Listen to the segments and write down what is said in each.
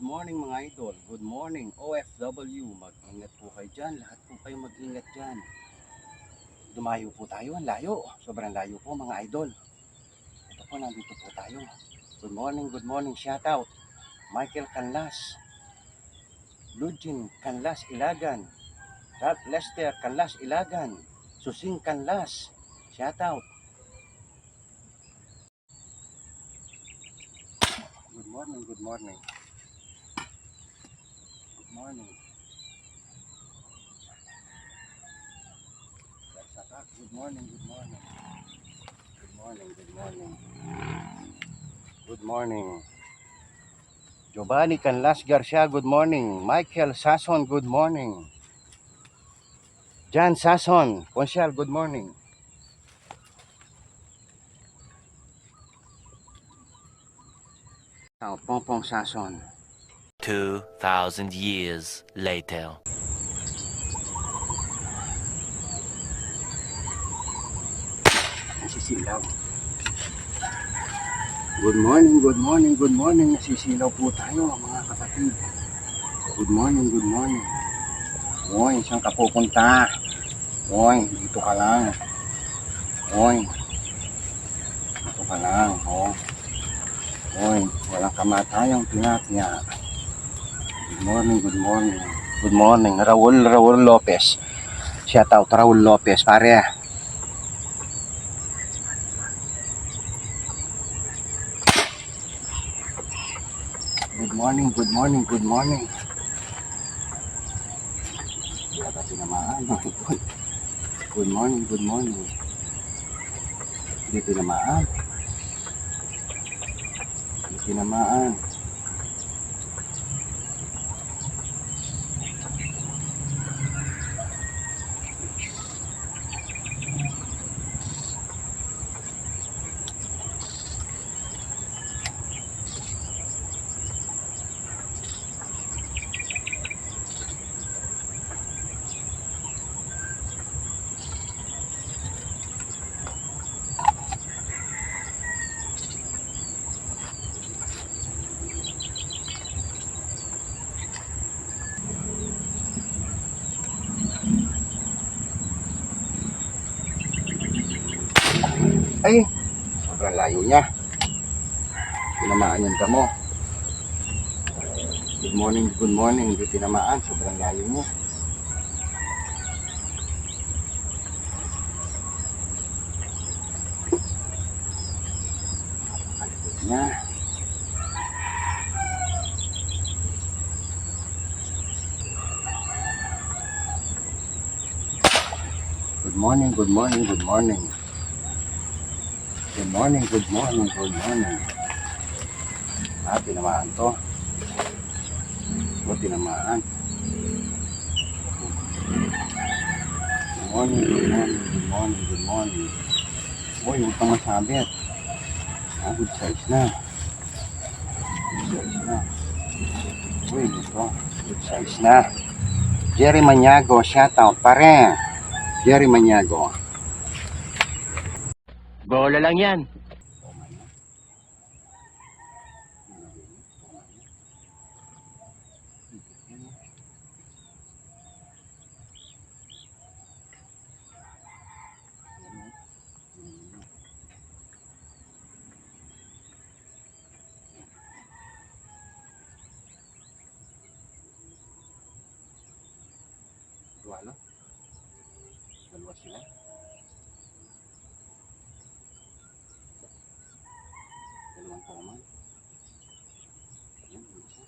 morning mga idol. Good morning OFW. Mag-ingat po kayo dyan. Lahat po kayo mag-ingat dyan. Dumayo po tayo. Ang layo. Sobrang layo po mga idol. Ito po, nandito po tayo. Good morning. Shout out. Michael Canlas. Lugin Canlas Ilagan. Ralph Lester Canlas Ilagan. Susing Canlas. Shout out. Good morning. Good morning. Good morning. Good morning. Giovanni Canlas Garcia, good morning. Michael Sason, good morning. Jan Sason, Consyal, good morning. Pongpong Sason. 2,000 years later. Nasisilaw. Good morning. Nasisilaw po tayo mga kapatid. Good morning. Oy, saan ka pupunta? Oy, dito ka lang. Oy, dito ka lang. Oh. Oy, walang kamatayang tilapia. Good morning. Raul Lopez. Shout out Raul Lopez, pare. Good morning. Wala ka tinamaan. Good morning. Hindi tinamaan. Ay, sobrang layo niya. Tinamaan yung damo. Good morning. Hindi tinamaan, sobrang layo niya. Alikot niya. Good morning. Tinamaan to. Tinamaan. Good morning. Uy, huwag kang masabit. Good size na. Uy, ito. Good size na. Jerry Maniago, shout out pare. Jerry Maniago. Bola lang yan. Dalawa sila. Dalawang tama. Ayan, isa.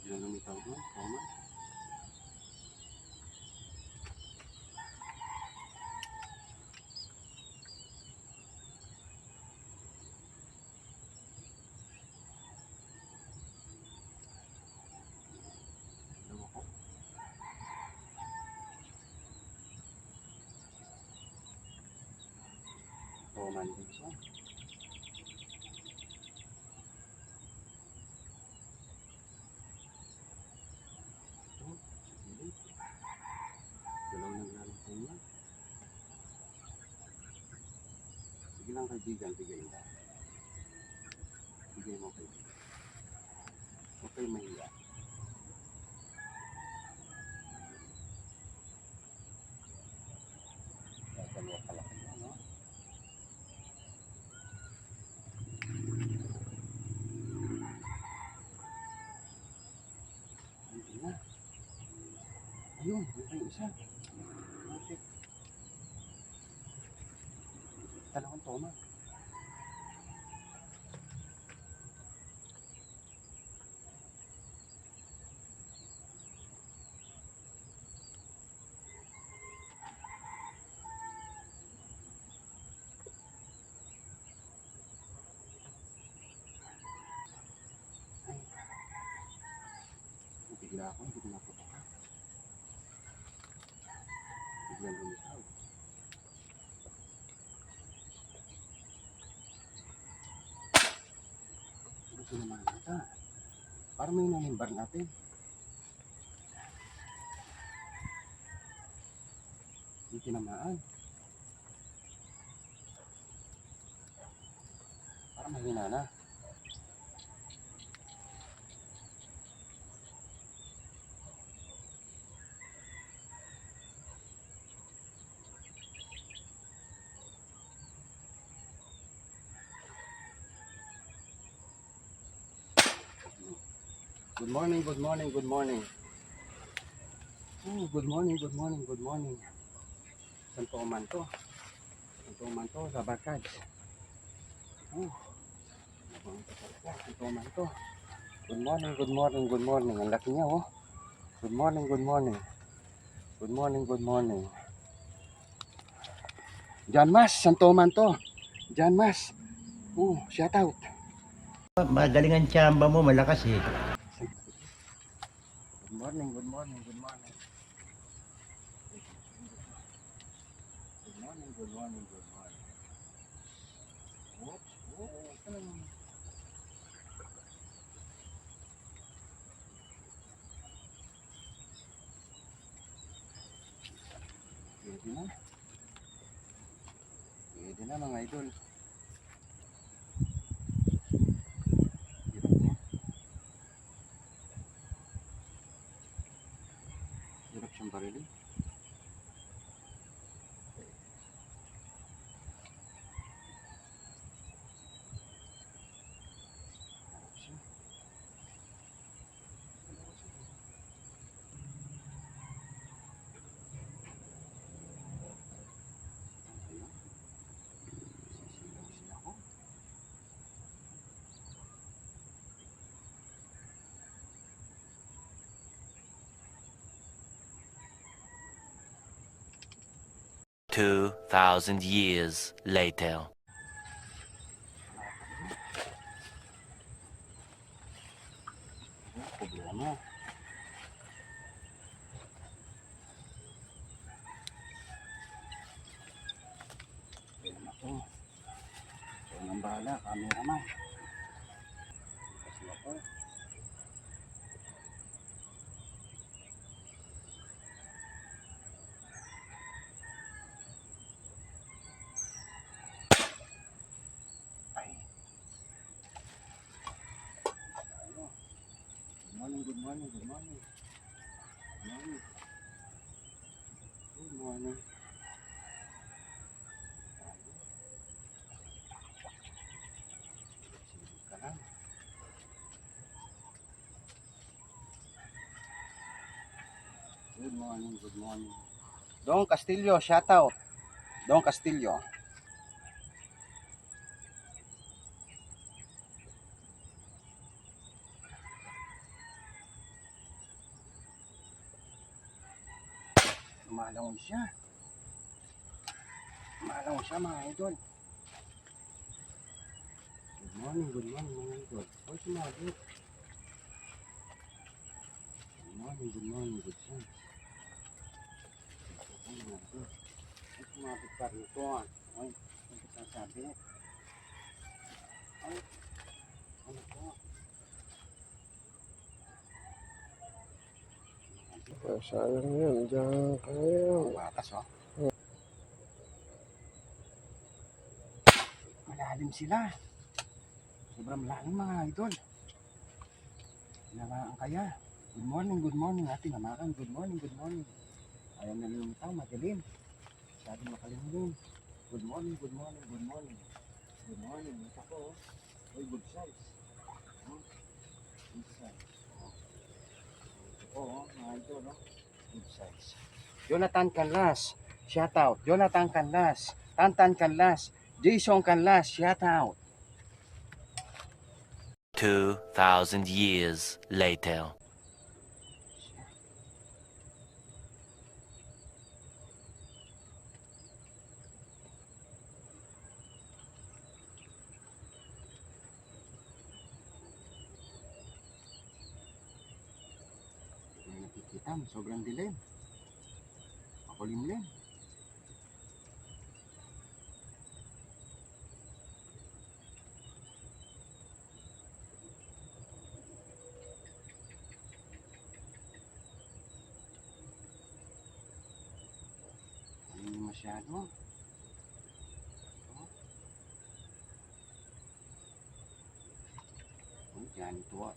Diyan lumitaw doon, tama. Toman din siya. Parang kaibigan, bigay mo. Bigay mo kaibigan. Huwag kayo mahiya. Dalawa pala kayo, no? Hindi na. Ayun, yung isa. Okay. Dalawang toma. Bigla ako, hindi ko naputukan. Biglang lumitaw. Gusto naman kita. Parang may nanimbar natin. Hindi tinamaan. Parang mahina na. Good morning, good morning, good morning. Oh, good morning, good morning, good morning. Saan po man to? Saan po man to? Sa Barkad. Oh, saan po man to? Good morning, good morning, good morning. Ang laki niya, oh. Good morning, good morning. Good morning, good morning. John Mas, saan po man to? John Mas. Oh, shout out. Magaling ang tsamba mo, malakas eh. Good morning, good morning, good morning. Good morning, good morning, good morning. Oops, oh, pwede na. Pwede na mga idol. Hirap niya. Hirap siyang barilin. Hirap siya. Dalawa sila. Ayun. Sisilaw siya ako. Two thousand years later. Problema. Problema to. So, nang bahala, cameraman. Kasi ako. Ay. Ano? Good morning, good morning, good morning. Good morning. Good morning. Sige ka lang. Good morning, good morning. Don Castillo, shout out. Don Castillo. Lumalangon siya. Lumalangon siya mga idol. Good morning mga idol. Hoy, sumabit. Good morning, good son. Ay, mga idol. Ay, sumabit pa rito ah. Ay, ano sasabi? Ay, ano po? Sayang yan, diyan kaya. Batas oh. malalim sila. Sobrang malalim mga idol. Tinamaan kaya. Good morning ating hamakan. Good morning. Ayaw na lumitaw, madilim. Masyadong makalimlim. Good morning. Good morning. Ito ko, oy, good size. Good size. Ito ko, mga idol, no? Good size. Jonathan Canlas, shout out. Jonathan Canlas, Tantan Canlas, Jason Canlas, shout out. 2,000 years later. May nakikita mo, sobrang dilim. Makulimlim. Hindi masyado. Oh, dyan ito ah.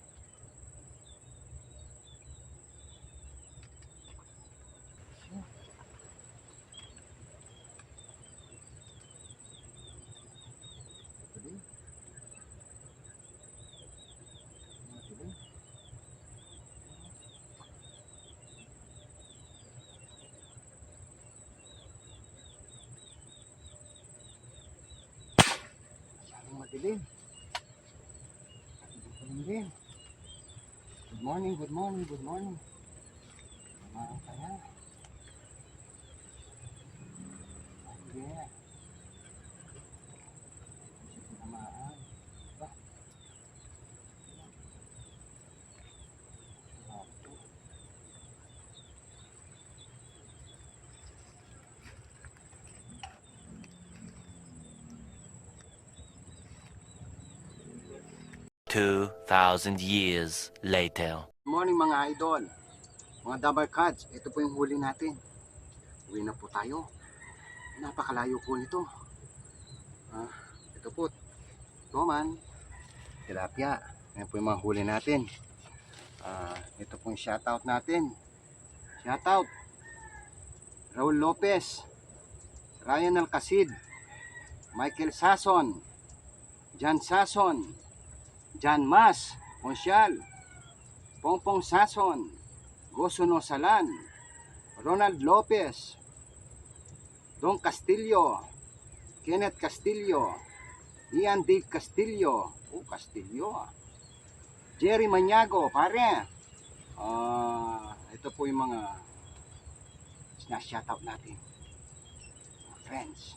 Ito din. Ito din. Masyadong madilim. Madilim. Good morning. Kumain ka na. Yeah. Kasi tinamaan. Ba? Ito. 2,000 years later. Good morning mga idol. Mga Dabar Cats, ito po yung huli natin. Uwi na po tayo. Napakalayo po nito. Ito po. Toman. Tilapia. Yan po yung mga huli natin. Ito po yung shoutout natin. Shoutout. Raul Lopez. Ryan Alcacid. Michael Sason. Jan Sason. Jan Mas. Monsyal. Pongpong Sason. Gosuno Salan. Ronald Lopez. Don Castillo. Kenneth Castillo. Ian Dave Castillo. Castillo. Jerry Maniago, pare. Ito po yung mga na-shoutout natin. Friends.